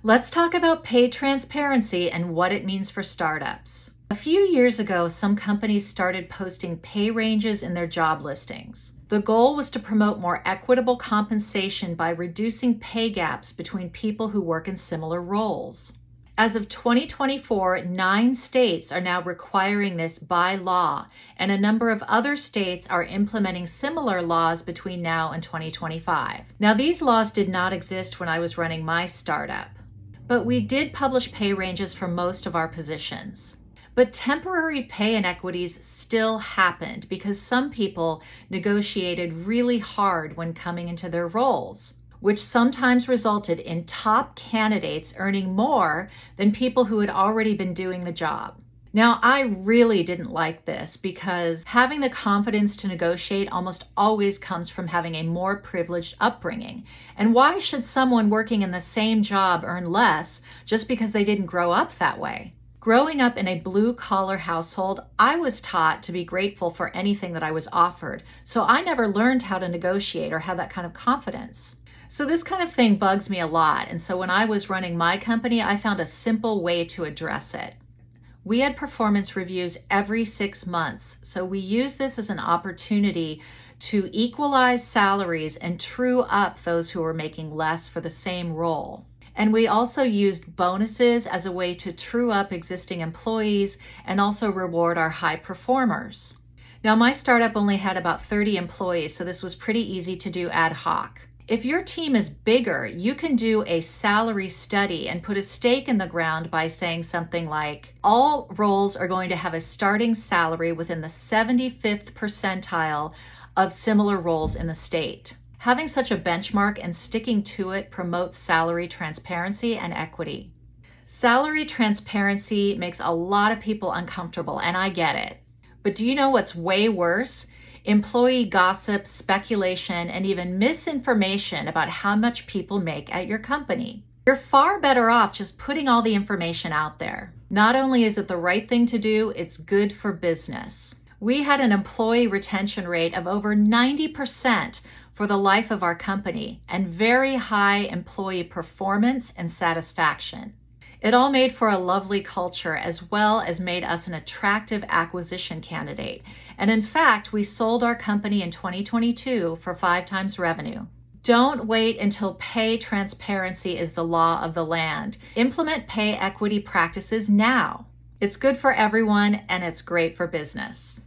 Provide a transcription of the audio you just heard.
Let's talk about pay transparency and what it means for startups. A few years ago, some companies started posting pay ranges in their job listings. The goal was to promote more equitable compensation by reducing pay gaps between people who work in similar roles. As of 2024, 9 states are now requiring this by law, and a number of other states are implementing similar laws between now and 2025. Now, these laws did not exist when I was running my startup, but we did publish pay ranges for most of our positions. But temporary pay inequities still happened because some people negotiated really hard when coming into their roles, which sometimes resulted in top candidates earning more than people who had already been doing the job. Now, I really didn't like this because having the confidence to negotiate almost always comes from having a more privileged upbringing. And why should someone working in the same job earn less just because they didn't grow up that way? Growing up in a blue-collar household, I was taught to be grateful for anything that I was offered, so I never learned how to negotiate or have that kind of confidence. So this kind of thing bugs me a lot, and so when I was running my company, I found a simple way to address it. We had performance reviews every 6 months, so we used this as an opportunity to equalize salaries and true up those who were making less for the same role. And we also used bonuses as a way to true up existing employees and also reward our high performers. Now, my startup only had about 30 employees, so this was pretty easy to do ad hoc. If your team is bigger, you can do a salary study and put a stake in the ground by saying something like, all roles are going to have a starting salary within the 75th percentile of similar roles in the state. Having such a benchmark and sticking to it promotes salary transparency and equity. Salary transparency makes a lot of people uncomfortable, and I get it. But do you know what's way worse? Employee gossip, speculation, and even misinformation about how much people make at your company. You're far better off just putting all the information out there. Not only is it the right thing to do, it's good for business. We had an employee retention rate of over 90% for the life of our company and very high employee performance and satisfaction. It all made for a lovely culture as well as made us an attractive acquisition candidate. And in fact, we sold our company in 2022 for 5 times revenue. Don't wait until pay transparency is the law of the land. Implement pay equity practices now. It's good for everyone and it's great for business.